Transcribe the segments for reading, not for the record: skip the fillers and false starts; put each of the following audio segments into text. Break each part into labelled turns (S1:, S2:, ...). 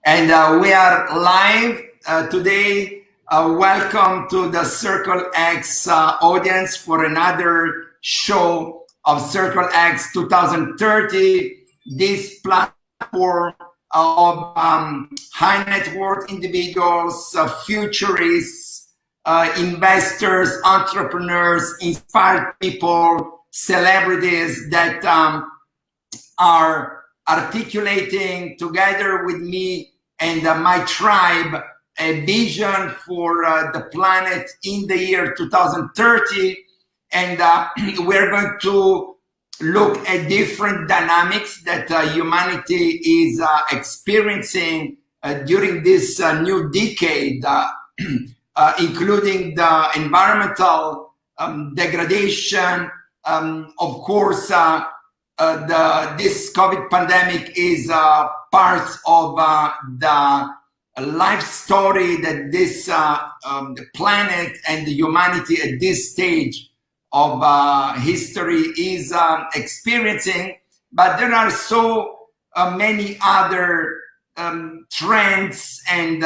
S1: And we are live today. Welcome to the Circle X audience for another show of Circle X 2030. This platform of high net worth individuals, futurists, investors, entrepreneurs, inspired people, celebrities that are articulating together with me and my tribe a vision for the planet in the year 2030. And we're going to look at different dynamics that humanity is experiencing during this new decade, including the environmental degradation, of course, this COVID pandemic is part of the life story that this the planet and the humanity at this stage of history is experiencing. But there are so many other trends and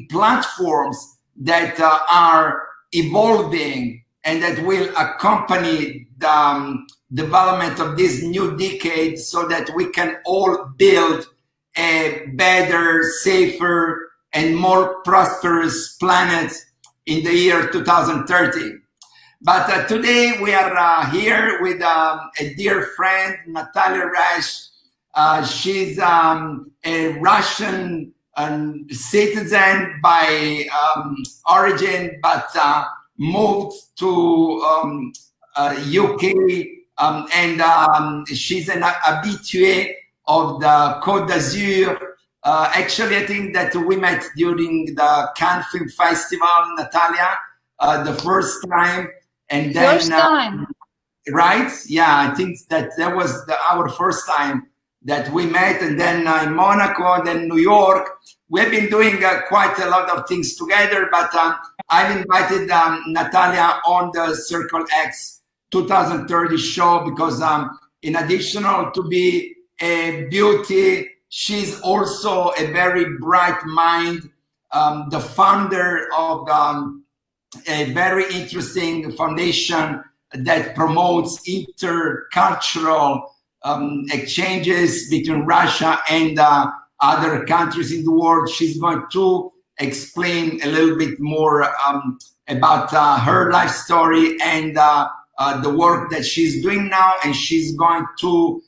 S1: platforms that are evolving and that will accompany the development of this new decade so that we can all build a better, safer, and more prosperous planet in the year 2030. But today we are here with a dear friend, Nataliya Resh. She's a Russian citizen by origin, but moved to UK. And she's an habituée of the Côte d'Azur. Actually, I think that we met during the Cannes Film Festival, Nataliya, the first time. And then,
S2: first time.
S1: Right? Yeah, I think that was our first time that we met. And then in Monaco, and then New York. We've been doing quite a lot of things together, but I've invited Nataliya on the Circle X 2030 show because in addition to be a beauty, she's also a very bright mind, the founder of a very interesting foundation that promotes intercultural exchanges between Russia and other countries in the world. She's going to explain a little bit more about her life story and the work that she's doing now, and she's going to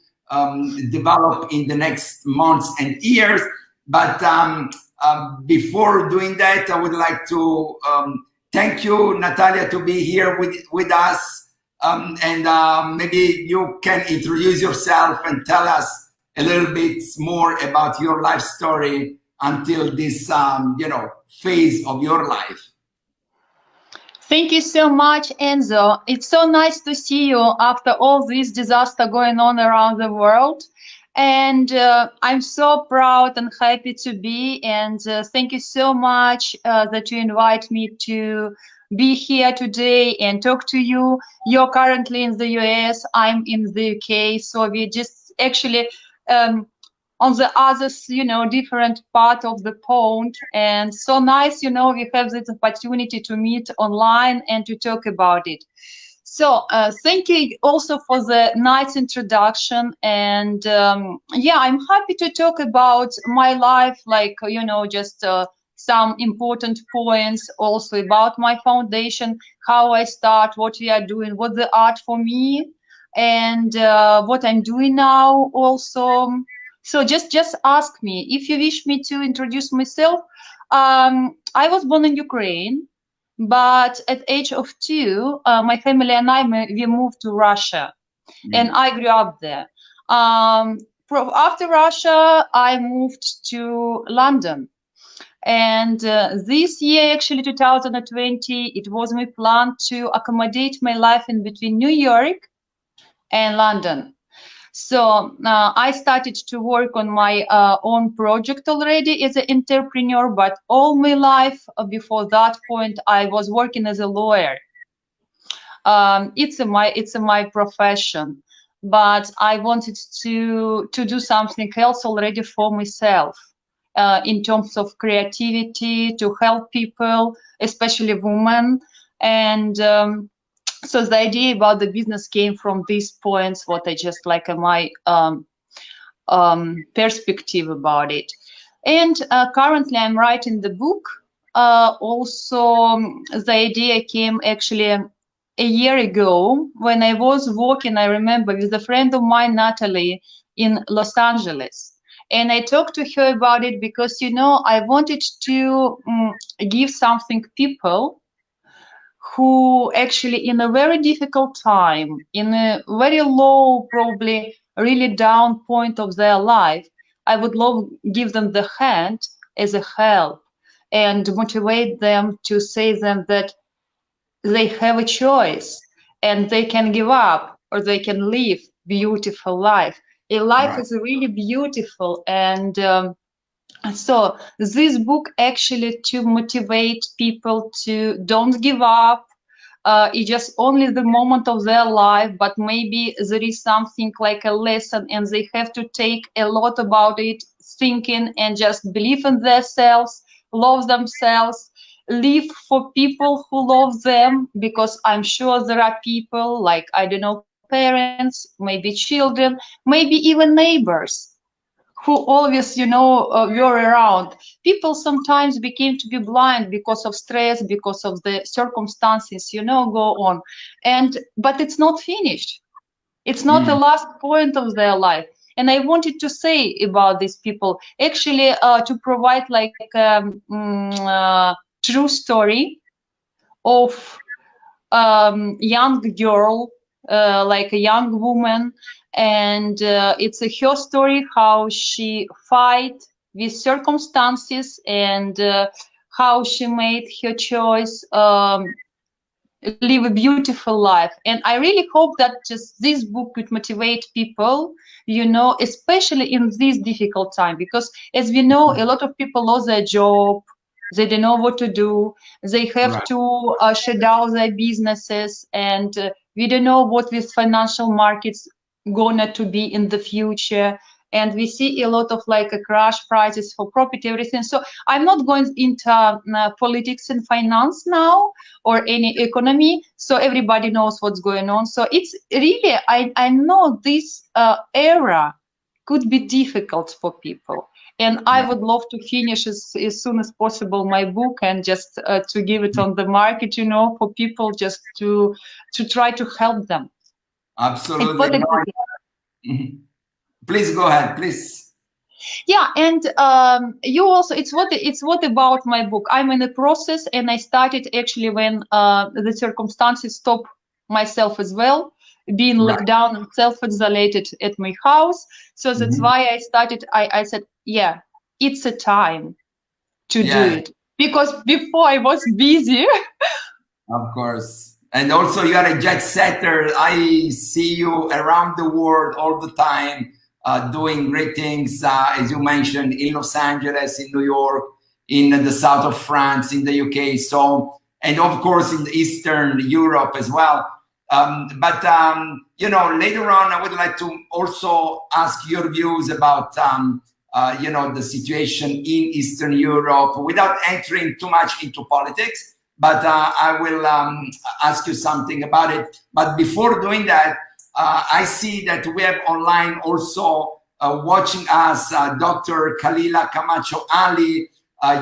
S1: develop in the next months and years. But before doing that, I would like to thank you, Nataliya, to be here with us. And maybe you can introduce yourself and tell us a little bit more about your life story until this, phase of your life.
S2: Thank you so much, Enzo. It's so nice to see you after all this disaster going on around the world. And I'm so proud and happy to be. And thank you so much that you invite me to be here today and talk to you. You're currently in the US, I'm in the UK. So we just actually on the other, different part of the pond. And so nice, we have this opportunity to meet online and to talk about it. So thank you also for the nice introduction. And yeah, I'm happy to talk about my life, like, just some important points also about my foundation, how I start, what we are doing, what the art for me, and what I'm doing now also. So just ask me if you wish me to introduce myself. I was born in Ukraine, but at age of 2, my family and we moved to Russia, and I grew up there. After Russia, I moved to London. And this year, actually 2020, it was my plan to accommodate my life in between New York and London. So I started to work on my own project already as an entrepreneur, but all my life before that point, I was working as a lawyer. It's my profession, but I wanted to do something else already for myself. in terms of creativity to help people, especially women. And so the idea about the business came from these points, what I just like my perspective about it. And currently I'm writing the book. The idea came actually a year ago when I was working, I remember, with a friend of mine, Natalie, in Los Angeles. And I talked to her about it because, you know, I wanted to give something people who actually in a very difficult time, in a very low, probably really down point of their life, I would love give them the hand as a help and motivate them to say them that they have a choice and they can give up or they can live beautiful life. A life
S1: Right.
S2: is really beautiful, and so this book actually to motivate people to don't give up. It's just only the moment of their life, but maybe there is something like a lesson and they have to take a lot about it, thinking and just believe in themselves, love themselves, live for people who love them, because I'm sure there are people like, I don't know, parents, maybe children, maybe even neighbors who always, you know, were around. People sometimes became to be blind because of stress, because of the circumstances, you know, go on. But it's not finished. It's not the last point of their life. And I wanted to say about these people, actually, to provide like true story of young girl, like a young woman, and it's her story how she fight with circumstances and how she made her choice, live a beautiful life. And I really hope that just this book could motivate people, you know, especially in this difficult time, because as we know, a lot of people lost their job, they don't know what to do, they have
S1: Right.
S2: to shut down their businesses, and we don't know what with financial markets gonna to be in the future. And we see a lot of like a crash prices for property, everything. So I'm not going into politics and finance now or any economy, so everybody knows what's going on. So it's really, I know this era could be difficult for people, and I
S1: Right.
S2: would love to finish as soon as possible my book and just to give it on the market, you know, for people just to try to help them. It's
S1: Absolutely.
S2: what
S1: No,
S2: exactly.
S1: please go ahead, please.
S2: Yeah, and you also, it's what about my book. I'm in the process, and I started actually when the circumstances stopped myself as well, being
S1: Right.
S2: locked down and self-isolated at my house. So that's
S1: Mhm.
S2: why I started. I said, yeah, it's a time to do
S1: Yeah,
S2: it, because before I was busy.
S1: of course. And also, you are a jet setter. I see you around the world all the time, doing great things, as you mentioned, in Los Angeles, in New York, in the south of France, in the UK. So, and of course, in Eastern Europe as well. You know, later on, I would like to also ask your views about, you know, the situation in Eastern Europe without entering too much into politics. But I will ask you something about it. But before doing that, I see that we have online also watching us Dr. Kalila Camacho Ali.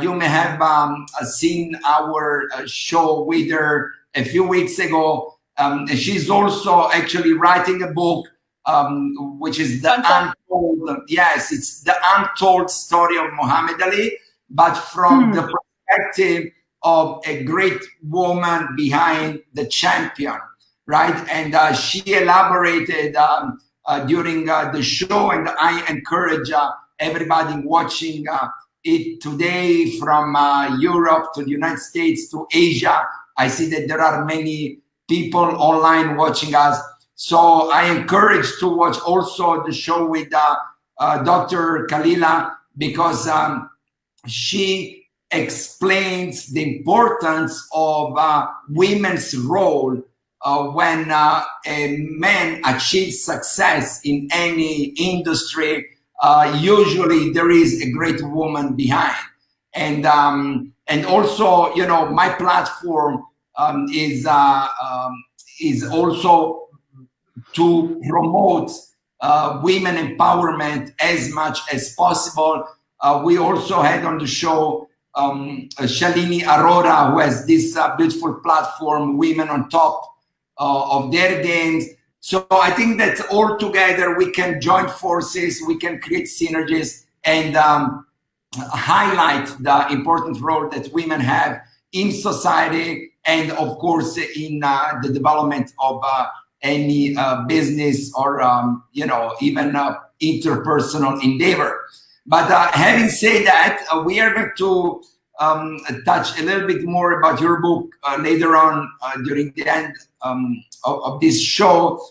S1: You may have seen our show with her a few weeks ago. She's also actually writing a book, which is the untold. Yes, it's the untold story of Muhammad Ali, but from the perspective of a great woman behind the champion, right? And she elaborated during the show, and I encourage everybody watching it today from Europe to the United States to Asia. I see that there are many people online watching us. So I encourage to watch also the show with Dr. Kalila, because she explains the importance of women's role when a man achieves success in any industry. usually there is a great woman behind. And also, you know, my platform is also to promote women empowerment as much as possible. We also had on the show Shalini Arora, who has this beautiful platform, Women on Top of Their Games. So I think that all together we can join forces, we can create synergies and highlight the important role that women have in society and of course in the development of any business or you know, even interpersonal endeavor. But having said that, we are going to touch a little bit more about your book later on during the end of this show.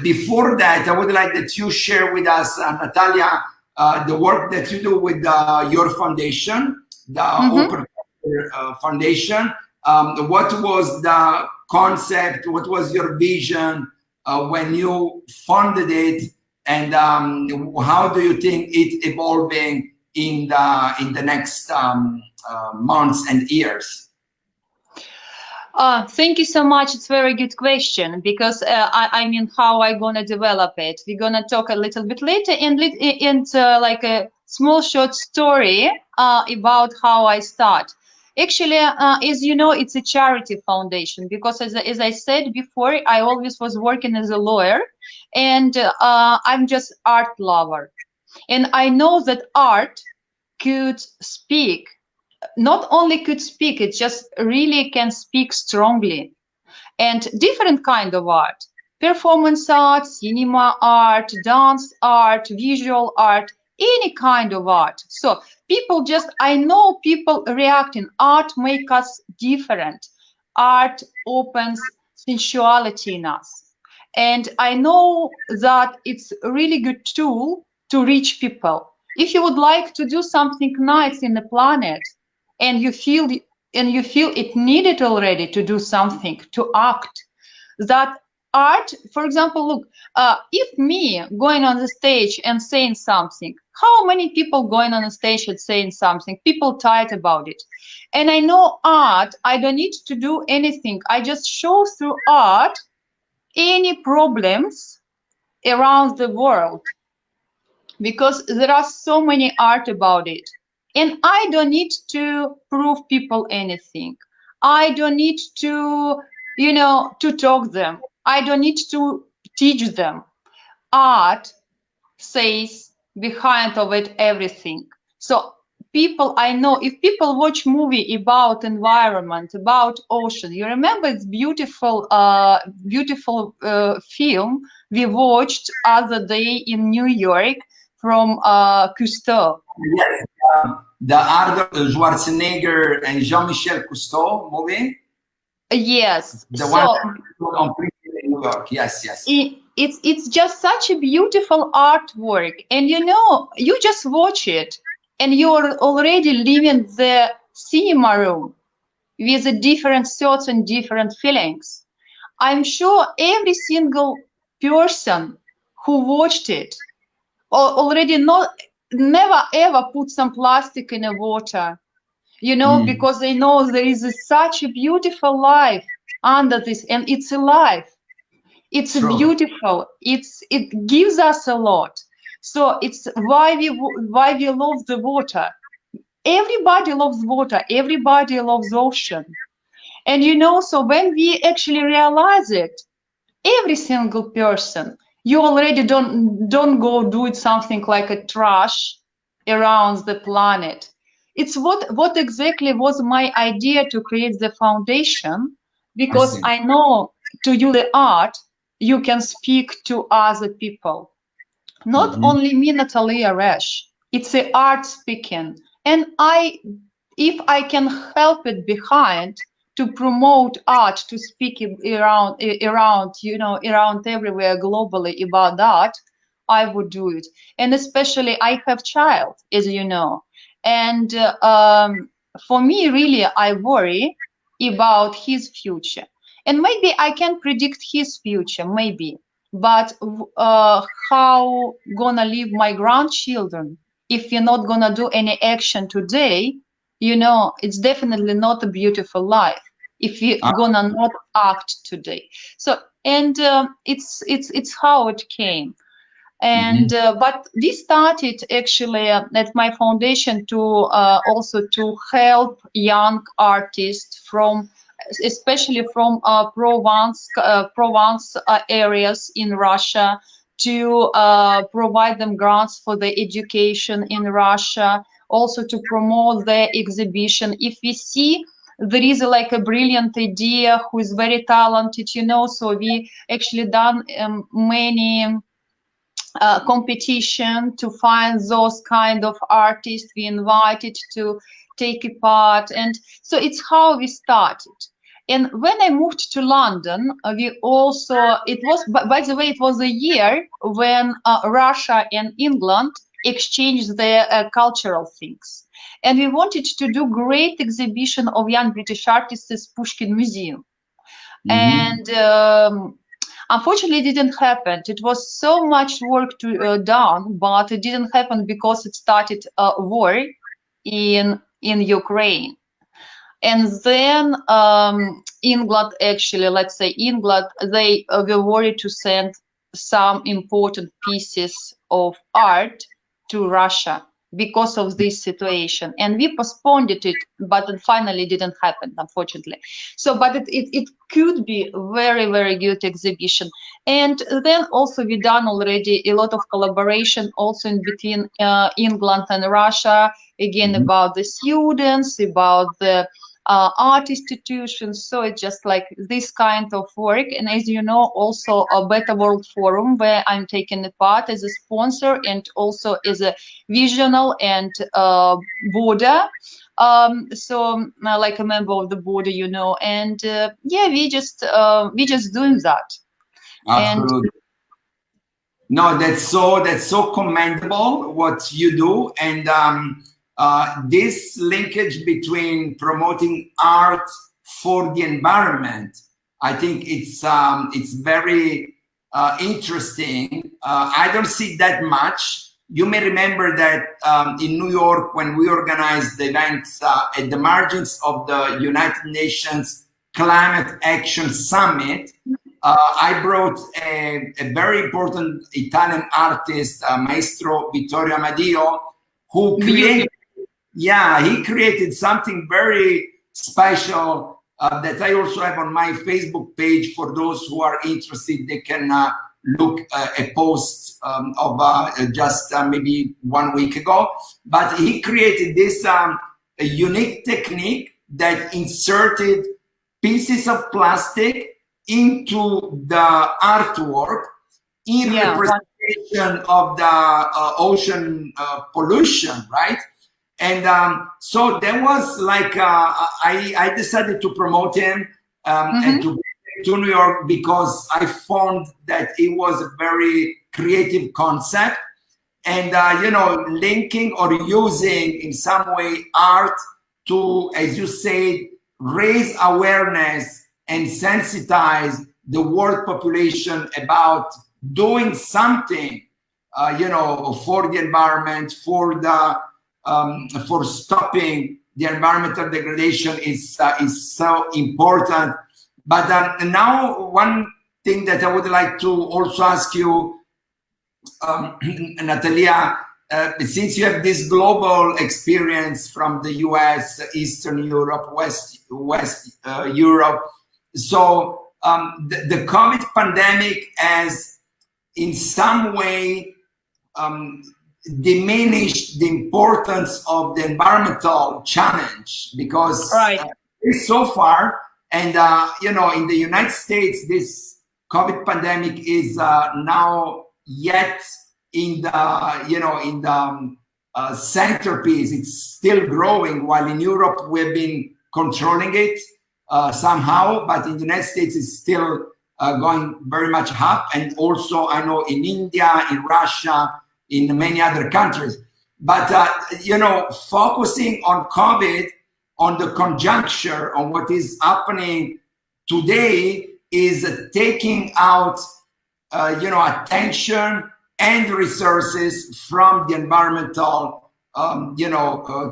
S1: Before that, I would like that you share with us, Nataliya, the work that you do with your foundation, the Open Foundation. What was the concept? What was your vision when you funded it? And how do you think it's evolving in the next months and years?
S2: Thank you so much. It's a very good question because I mean, how I gonna develop it? We're gonna talk a little bit later and like a small short story about how I start. Actually, as you know, it's a charity foundation because as I said before, I always was working as a lawyer and I'm just art lover. And I know that art could speak, not only could speak, it just really can speak strongly. And different kind of art, performance art, cinema art, dance art, visual art, any kind of art. So people just, I know people reacting, art make us different. Art opens sensuality in us. And I know that it's a really good tool to reach people. If you would like to do something nice in the planet, and you feel it needed already to do something, to act, that art, for example, look, if me going on the stage and saying something, how many people going on the stage and saying something, people tired about it. And I know art, I don't need to do anything, I just show through art any problems around the world, because there are so many art about it. And I don't need to prove people anything. I don't need to, you know, to talk them. I don't need to teach them. Art says behind of it everything. So people, I know if people watch movie about environment, about ocean, you remember it's beautiful, beautiful film we watched other day in New York from Cousteau.
S1: Yes, the Arnold Schwarzenegger and Jean-Michel Cousteau movie.
S2: Yes.
S1: The one on in New York. Yes, yes.
S2: It's just such a beautiful artwork, and you know, you just watch it, and you're already leaving the cinema room with a different thoughts and different feelings. I'm sure every single person who watched it already never ever put some plastic in the water, you know, because they know there is such a beautiful life under this, and it's alive. It's beautiful. It gives us a lot. So it's why we love the water. Everybody loves water. Everybody loves ocean. And you know, so when we actually realize it, every single person, you already don't go do it something like a trash around the planet. It's what exactly was my idea to create the foundation, because I know to use the art you can speak to other people, not only me, Nataliya Resh. It's the art speaking, and if I can help it behind to promote art, to speak around, you know, around everywhere globally about art, I would do it. And especially I have child, as you know, and for me, really, I worry about his future. And maybe I can predict his future, maybe, but how gonna live my grandchildren if we're not gonna do any action today? You know, it's definitely not a beautiful life if we
S1: Uh,
S2: gonna not act today. So, and it's how it came. And
S1: mhm,
S2: but we started actually at my foundation to also to help young artists from, especially from Provence areas in Russia, to provide them grants for the education in Russia, also to promote their exhibition. If we see there is like a brilliant idea who is very talented, you know, so we actually done many competition to find those kind of artists we invited to take a part. And so it's how we started. And when I moved to London, we also, it was, by the way, it was a year when Russia and England exchanged their cultural things. And we wanted to do great exhibition of young British artists at Pushkin Museum.
S1: mhm.
S2: And unfortunately, it didn't happen. It was so much work to done, but it didn't happen because it started a war in Ukraine. And then England, actually, let's say England, they were worried to send some important pieces of art to Russia because of this situation. And we postponed it, but it finally didn't happen, unfortunately. So, but it could be very, very good exhibition. And then also we done already a lot of collaboration also in between England and Russia, again,
S1: Mhm.
S2: about the students, about the art institutions. So it's just like this kind of work. And as you know, also a Better World Forum, where I'm taking a part as a sponsor and also as a visional and border. Like a member of the border, you know, and yeah, we just doing that. And
S1: Absolutely. No, that's so commendable what you do, and this linkage between promoting art for the environment, I think it's very interesting. I don't see that much. You may remember that in New York when we organized the events at the margins of the United Nations Climate Action Summit. I brought a very important Italian artist, Maestro Vittorio Amadio, who
S2: beautiful.
S1: created, yeah, he created something very special that I also have on my Facebook page. For those who are interested, they can look a post of just maybe 1 week ago. But he created this a unique technique that inserted pieces of plastic into the artwork in
S2: Yeah,
S1: representation of the ocean pollution, right? And so there was like I decided to promote him and
S2: mm-hmm.
S1: to bring him to New York because I found that it was a very creative concept, and you know, linking or using in some way art to, as you said, raise awareness and sensitize the world population about doing something, you know, for the environment, for stopping the environmental degradation is so important. But now, one thing that I would like to also ask you, Natalia, since you have this global experience from the US, Eastern Europe, West Europe, so the COVID pandemic has in some way diminished the importance of the environmental challenge because
S2: Right.
S1: so far, and you know, in the United States, this COVID pandemic is now yet in the, you know, in the centerpiece. It's still growing, while in Europe we've been controlling it somehow, but in the United States it's still going very much up, and also I know in India, in Russia, in many other countries. But you know, focusing on COVID, on the conjuncture, on what is happening today, is taking out attention and resources from the environmental,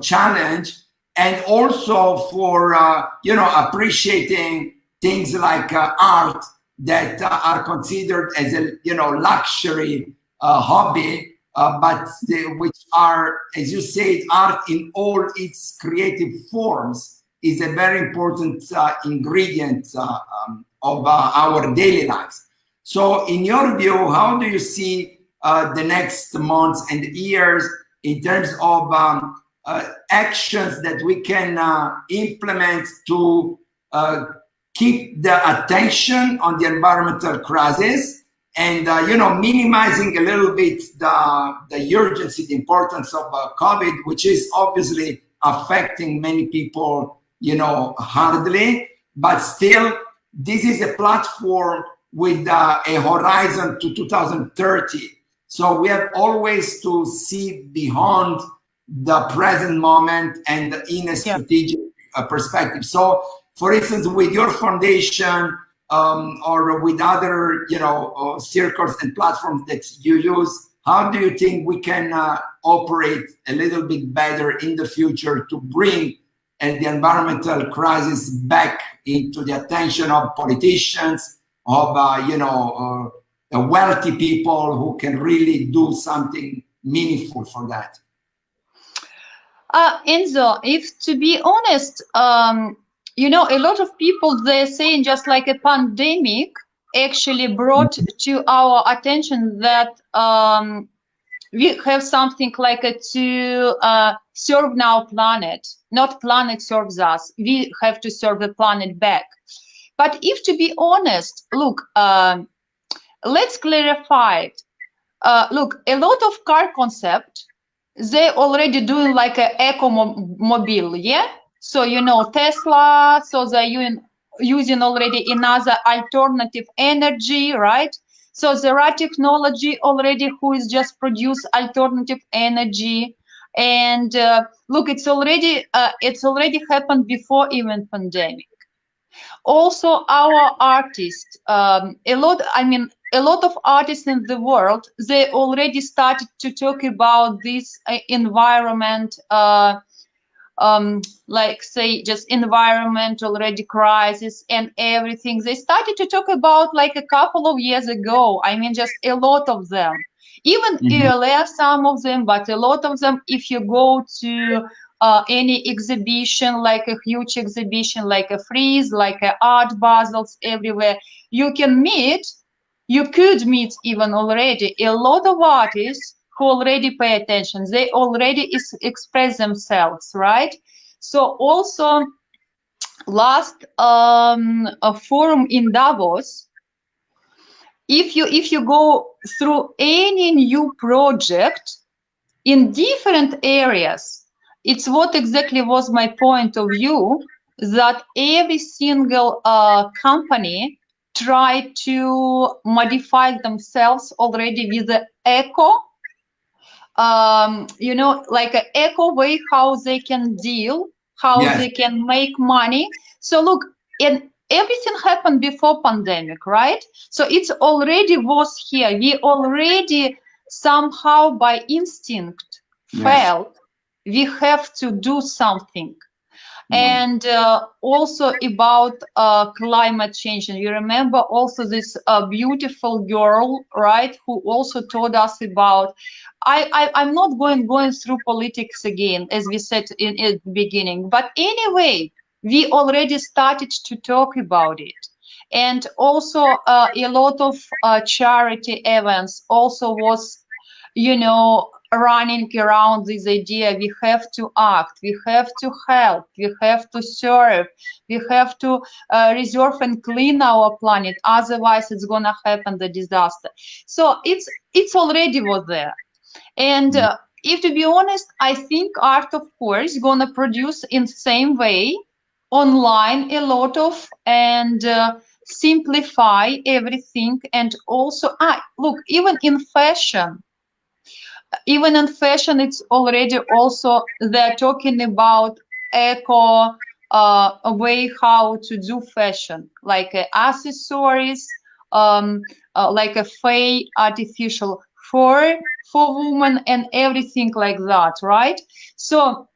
S1: challenge, and also for, appreciating things like art that are considered as a, luxury hobby, but which are, as you said, art in all its creative forms is a very important ingredient of our daily lives. So in your view, how do you see the next months and years in terms of actions that we can implement to keep the attention on the environmental crisis and, minimizing a little bit the urgency, the importance of COVID, which is obviously affecting many people, hardly, but still, this is a platform with a horizon to 2030. So we have always to see beyond the present moment and in a strategic perspective. So, for instance, with your foundation or with other, circles and platforms that you use, how do you think we can operate a little bit better in the future to bring the environmental crisis back into the attention of politicians, of wealthy people who can really do something meaningful for that?
S2: Enzo, if to be honest, a lot of people, they're saying just like a pandemic actually brought to our attention that we have something like to serve now planet, not planet serves us. We have to serve the planet back. But if to be honest, look, let's clarify it. Look, a lot of car concept, they're already doing like a eco-mobile, yeah? So, Tesla, so they're using already another alternative energy, right? So there are technology already who is just produce alternative energy. And look, it's already happened before even pandemic. Also, our artists, a lot of artists in the world, they already started to talk about this environment, like say just environment already crisis and everything. They started to talk about like a couple of years ago. Just a lot of them, even earlier, some of them, but a lot of them, if you go to any exhibition, like a huge exhibition, like a Frieze, like a Art Basels everywhere, you could meet even already a lot of artists who already pay attention. They already express themselves, right? So also last a forum in Davos, if you go through any new project in different areas, it's what exactly was my point of view, that every single company try to modify themselves already with the eco, like an eco way how they can deal, how they can make money. So look, and everything happened before pandemic, right? So it's already was here. We already somehow by instinct felt we have to do something. And also about climate change. And you remember also this beautiful girl, right, who also told us about, I'm not going through politics again, as we said in the beginning. But anyway, we already started to talk about it. And also a lot of charity events also was, running around this idea. We have to act, we have to help, we have to serve, we have to reserve and clean our planet, otherwise it's gonna happen the disaster. So it's already was there. And if to be honest, I think art, of course, gonna produce in same way online a lot of, and simplify everything. And also look, even in fashion, it's already also they're talking about eco a way how to do fashion, like accessories, like a fake artificial fur for women and everything like that, right? So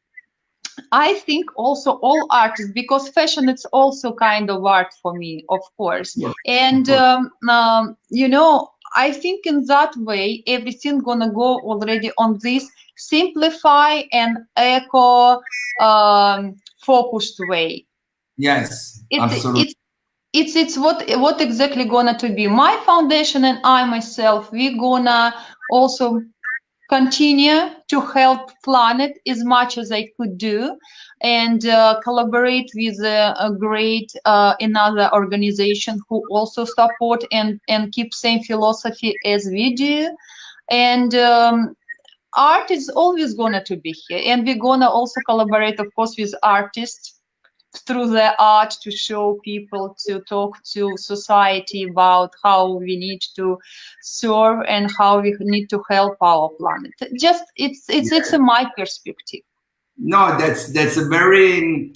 S2: I think also all artists, because fashion it's also kind of art for me, of course.
S1: Yeah, of
S2: And
S1: course.
S2: you know, I think in that way everything gonna go already on this simplify and eco focused way.
S1: Yes,
S2: It's
S1: absolutely.
S2: it's it's what exactly gonna to be my foundation, and I myself we gonna also continue to help planet as much as I could do, and collaborate with a great another organization who also support and keep same philosophy as we do. And art is always gonna to be here, and we're gonna also collaborate, of course, with artists through the art to show people, to talk to society about how we need to serve and how we need to help our planet. Just it's a my perspective.
S1: No, that's a very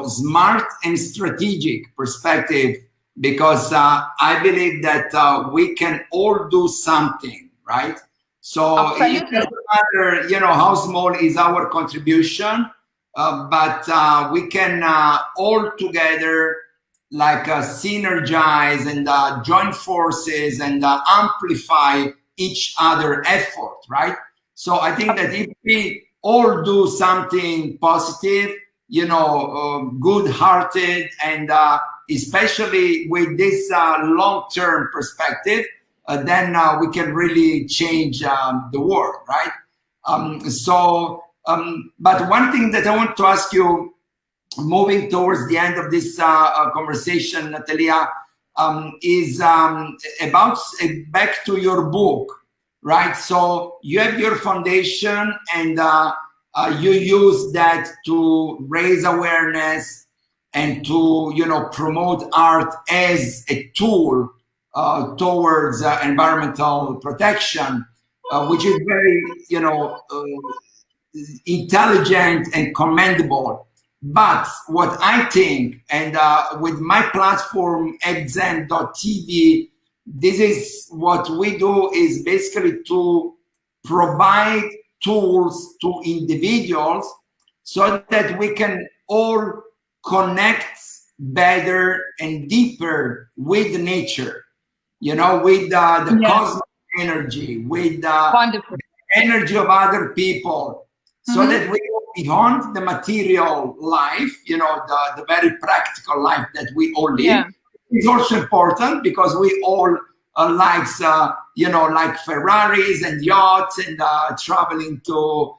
S1: smart and strategic perspective, because I believe that we can all do something, right? So it
S2: Absolutely.
S1: doesn't matter, how small is our contribution, but we can all together like synergize and join forces and amplify each other effort, right? So I think that if we all do something positive, good-hearted, and especially with this long-term perspective, then we can really change the world, right? But one thing that I want to ask you, moving towards the end of this conversation, Natalia, is about back to your book, right? So you have your foundation, and you use that to raise awareness and to promote art as a tool towards environmental protection, which is very intelligent and commendable. But what I think, and with my platform xen.tv, this is what we do, is basically to provide tools to individuals so that we can all connect better and deeper with nature, with the
S2: Yes.
S1: cosmic energy, with the
S2: Wonderful.
S1: energy of other people, so that we go beyond the material life, the very practical life that we all live.
S2: Yeah.
S1: Is also important because we all like Ferraris and yachts and traveling to,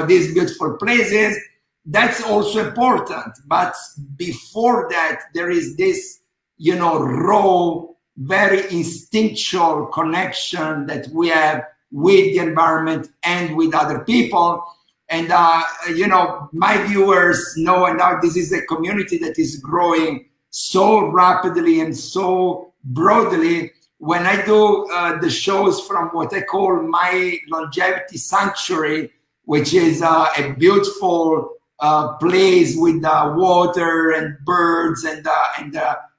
S1: these beautiful places. That's also important. But before that, there is this, raw, very instinctual connection that we have with the environment and with other people. And, my viewers know, and now this is a community that is growing so rapidly and so broadly. When I do the shows from what I call my longevity sanctuary, which is a beautiful place with water and birds and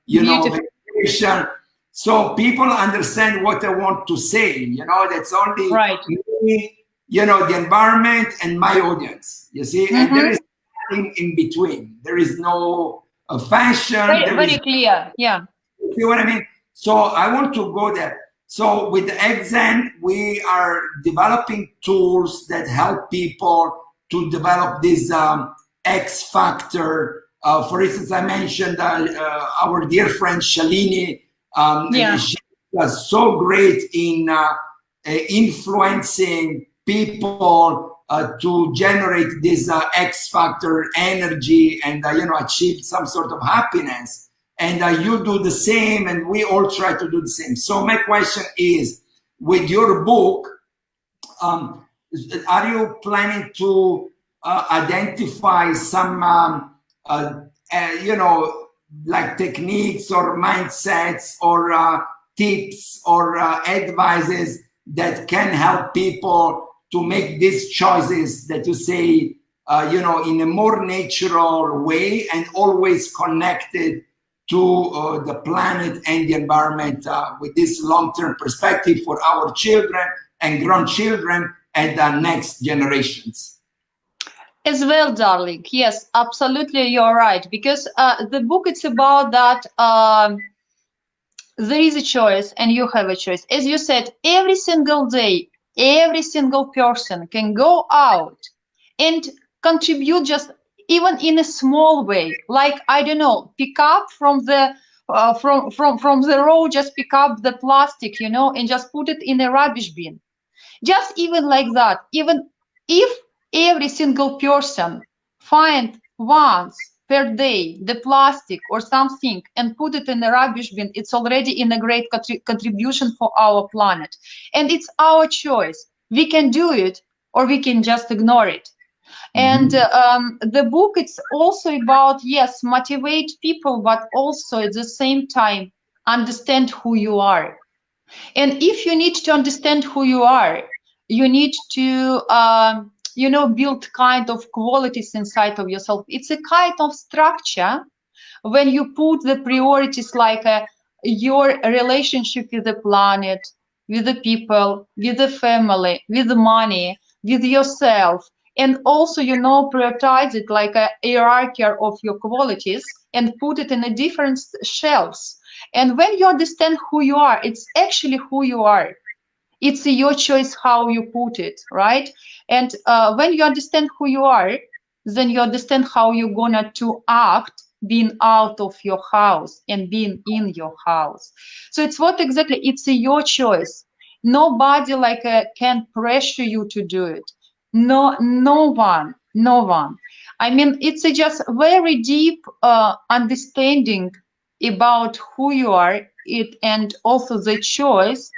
S1: vegetation. So people understand what I want to say. That's only
S2: Right.
S1: me, the environment and my audience. You see, and there is nothing in between. There is no fashion.
S2: Very clear. Yeah.
S1: You see what I mean? So I want to go there. So with xen, we are developing tools that help people to develop this X factor. For instance, I mentioned our dear friend Shalini. She was so great in influencing people to generate this X factor energy and achieve some sort of happiness. And you do the same, and we all try to do the same. So my question is, with your book, are you planning to identify some, like techniques or mindsets or tips or advices that can help people to make these choices that you say, in a more natural way and always connected to the planet and the environment with this long-term perspective for our children and grandchildren and the next generations.
S2: As well, darling. Yes, absolutely, you're right. Because the book, it's about that there is a choice and you have a choice. As you said, every single day, every single person can go out and contribute, just even in a small way. Like, I don't know, pick up from the from the road, just pick up the plastic, you know, and just put it in a rubbish bin. Just even like that. Even if every single person find once per day the plastic or something and put it in the rubbish bin, it's already in a great contribution for our planet. And it's our choice. We can do it or we can just ignore it. And the book, it's also about, yes, motivate people, but also at the same time understand who you are. And if you need to understand who you are, you need to you know, build kind of qualities inside of yourself. It's a kind of structure when you put the priorities, like your relationship with the planet, with the people, with the family, with the money, with yourself, and also, you know, prioritize it like a hierarchy of your qualities and put it in a different shelves. And when you understand who you are, it's actually who you are. It's your choice how you put it, right? And when you understand who you are, then you understand how you're gonna to act being out of your house and being in your house. So it's what exactly, it's your choice. Nobody like can pressure you to do it. No one, no one. I mean, it's a just very deep understanding about who you are, it, and also the choice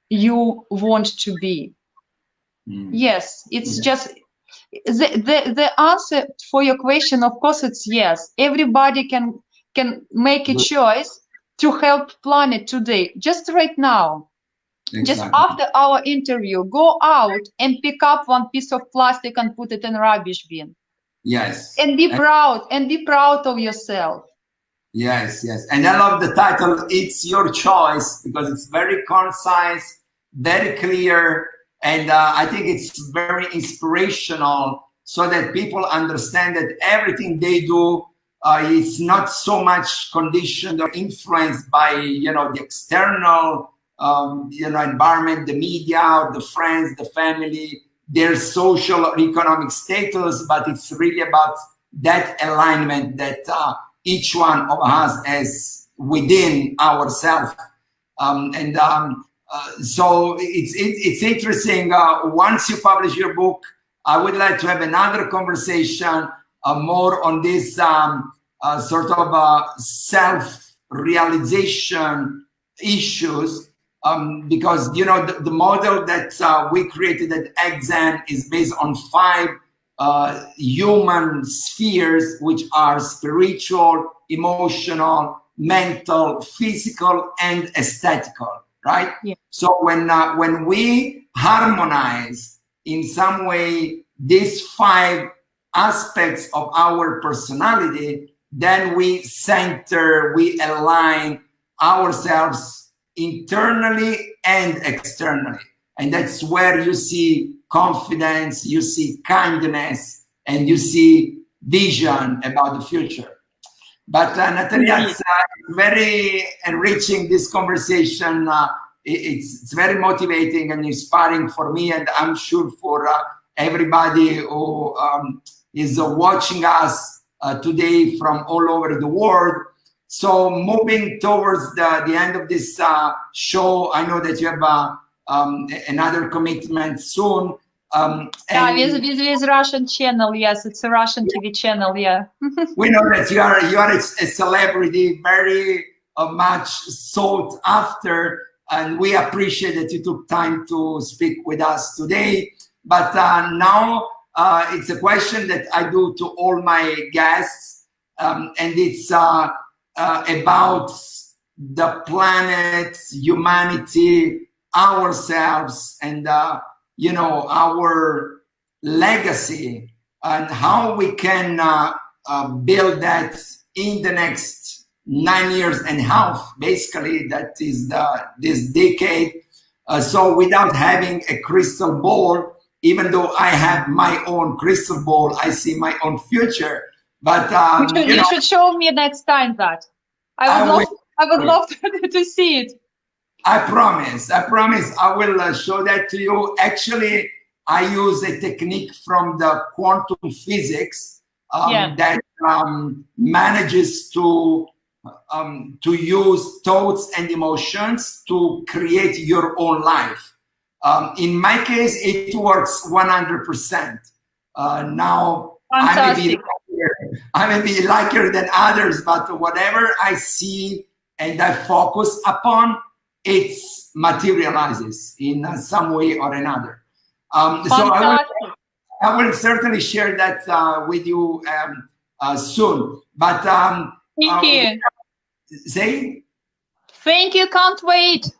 S2: you want to be. Yes, it's just the answer for your question, of course, it's yes. Everybody can make a choice to help planet today, just right now.
S1: Exactly.
S2: Just after our interview, go out and pick up one piece of plastic and put it in rubbish bin.
S1: Yes.
S2: And be proud, and be proud of yourself.
S1: Yes, yes. And I love the title, It's Your Choice, because it's very concise, very clear, and I think it's very inspirational, so that people understand that everything they do is not so much conditioned or influenced by, you know, the external you know, environment, the media, or the friends, the family, their social or economic status, but it's really about that alignment that each one of us has within ourselves. So it's interesting. Once you publish your book, I would like to have another conversation more on this sort of self-realization issues, because, you know, the model that we created at Exxon is based on 5 human spheres, which are spiritual, emotional, mental, physical, and aesthetical, right? Yeah. So when we harmonize in some way these 5 aspects of our personality, then we center, we align ourselves internally and externally. And that's where you see confidence, you see kindness, and you see vision about the future. But Nataliya, it's very enriching, this conversation. It's very motivating and inspiring for me, and I'm sure for everybody who is watching us today from all over the world. So moving towards the end of this show, I know that you have another commitment soon.
S2: Yeah, with Russian channel, yes, it's a Russian TV channel, yeah.
S1: We know that you are a celebrity, very much sought after, and we appreciate that you took time to speak with us today. But now it's a question that I do to all my guests, and it's about the planet, humanity, ourselves, and you know, our legacy, and how we can build that in the next 9 years and a half, basically. That is this decade. So without having a crystal ball, even though I have my own crystal ball, I see my own future. But
S2: You should show me next time that. I would love to see it.
S1: I promise. I will show that to you. Actually, I use a technique from the quantum physics that manages to use thoughts and emotions to create your own life. In my case, it works 100%. Now,
S2: fantastic.
S1: I may be luckier than others, but whatever I see and I focus upon, it materializes in some way or another. So I will certainly share that with you soon. But
S2: thank you.
S1: Say?
S2: Thank you. Can't wait.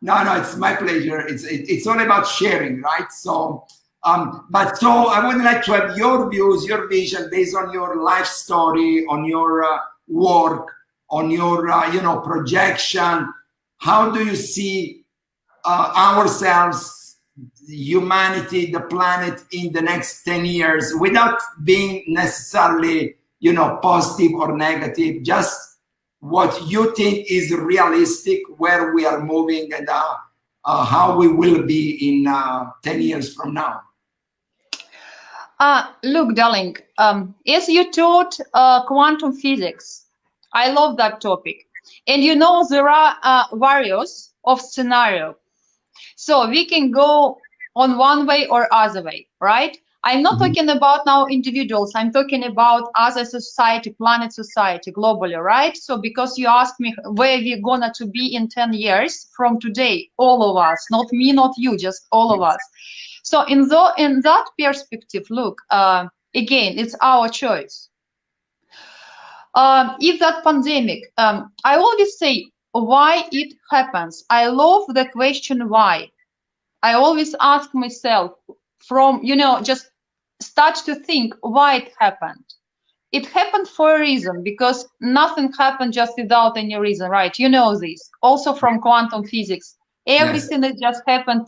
S1: No, it's my pleasure. It's all about sharing, right? So, but I would like to have your views, your vision based on your life story, on your work, on your projection. How do you see ourselves, humanity, the planet in the next 10 years without being necessarily, positive or negative, just what you think is realistic, where we are moving and how we will be in 10 years from now?
S2: Look, darling, as you taught quantum physics, I love that topic. And there are various of scenario. So we can go on one way or other way, right? I'm not talking about now individuals. I'm talking about other society, planet society, globally, right? So because you asked me where we're gonna to be in 10 years from today, all of us, not me, not you, just all of us. So in that perspective, look, again, it's our choice. If that pandemic, I always say why it happens. I love the question why. I always ask myself from, just start to think why it happened. It happened for a reason, because nothing happened just without any reason, right? You know this. Also from quantum physics. Everything that just happened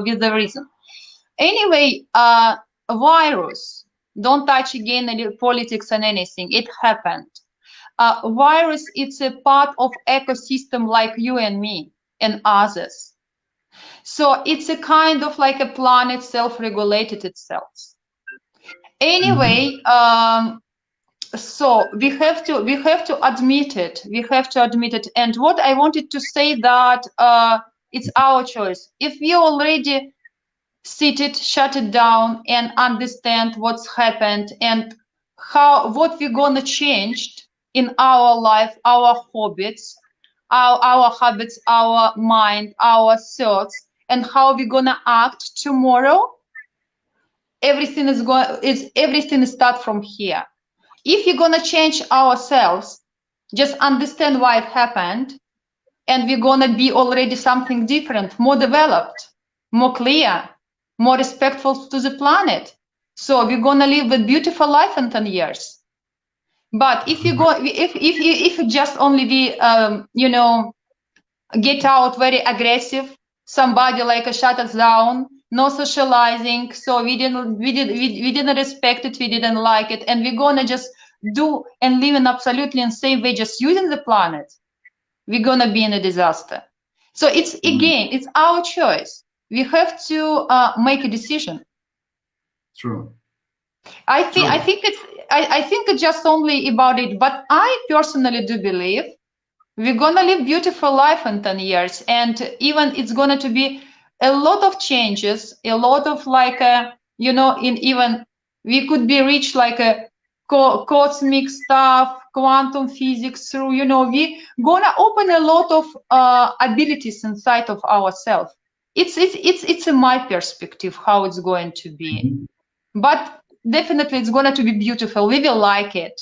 S2: with a reason. Anyway, a virus, don't touch again any politics and anything. It happened. Virus, it's a part of ecosystem like you and me and others. So it's a kind of like a planet self-regulated itself. Anyway, so we have to admit it. We have to admit it. And what I wanted to say that it's our choice. If we already sit it, shut it down, and understand what's happened and what we're gonna change in our life, our habits, our mind, our thoughts, and how we're gonna act tomorrow. Everything start from here. If you're gonna change ourselves, just understand why it happened, and we're gonna be already something different, more developed, more clear, more respectful to the planet. So we're gonna live a beautiful life in 10 years. But if you just only be get out very aggressive, somebody like shut us down, no socializing, so we didn't respect it, we didn't like it, and we're gonna just do and live in absolutely in the same way, just using the planet, we're gonna be in a disaster. So it's again, it's our choice. We have to make a decision.
S1: True.
S2: I think it's just only about it. But I personally do believe we're gonna live beautiful life in 10 years, and even it's gonna to be a lot of changes, a lot of like even we could be reached like a cosmic stuff, quantum physics through, we gonna open a lot of abilities inside of ourselves. It's in my perspective how it's going to be, but definitely it's going to be beautiful. We will like it.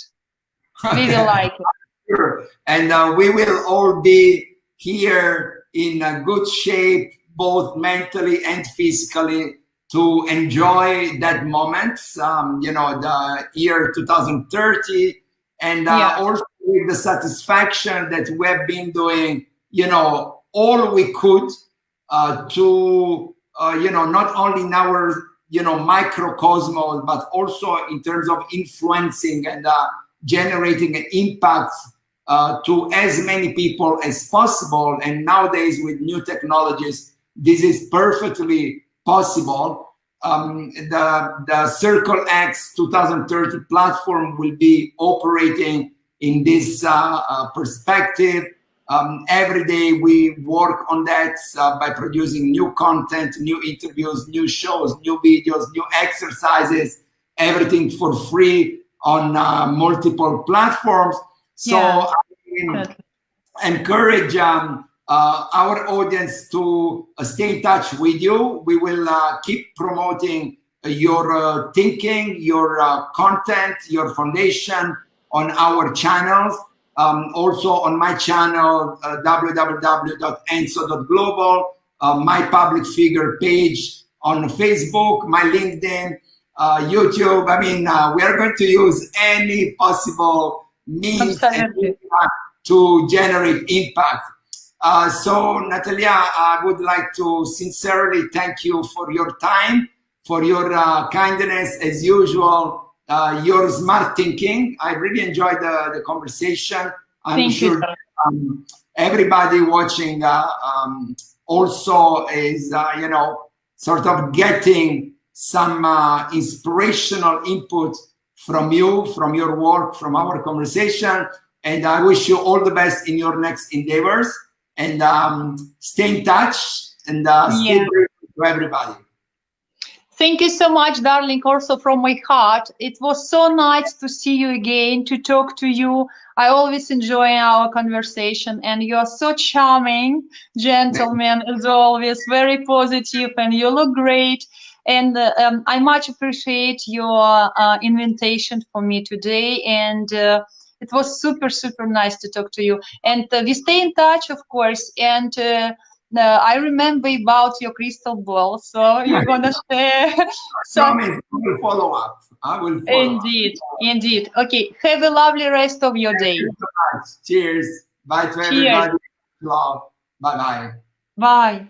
S2: We will like it.
S1: Sure. And we will all be here in good shape, both mentally and physically, to enjoy that moment, the year 2030, and also with the satisfaction that we have been doing, you know, all we could to, you know, not only in our, you know, microcosmos, but also in terms of influencing and generating an impact to as many people as possible. And nowadays with new technologies, this is perfectly possible. The Circle X 2030 platform will be operating in this perspective. Every day we work on that by producing new content, new interviews, new shows, new videos, new exercises, everything for free on multiple platforms. So I encourage our audience to stay in touch with you. We will keep promoting your thinking, your content, your foundation on our channels. Also on my channel, www.enzo.global, my public figure page on Facebook, my LinkedIn, YouTube. I mean, we are going to use any possible means and to generate impact. So Nataliya, I would like to sincerely thank you for your time, for your kindness as usual, your smart thinking. I really enjoyed the conversation. I'm sure everybody watching also is, you know, sort of getting some inspirational input from you, from your work, from our conversation. And I wish you all the best in your next endeavors. And stay in touch and stay grateful to everybody.
S2: Thank you so much, darling, also from my heart. It was so nice to see you again, to talk to you. I always enjoy our conversation, and you are so charming, gentleman, as always, very positive, and you look great. And I much appreciate your invitation for me today. And it was super, super nice to talk to you. And we stay in touch, of course. And I remember about your crystal ball. So you're going to share.
S1: I will follow up. I will follow
S2: Indeed, indeed. Okay. Have a lovely rest of your day.
S1: Thank you so much. Cheers. Bye to everybody. Love. Bye-bye.
S2: Bye.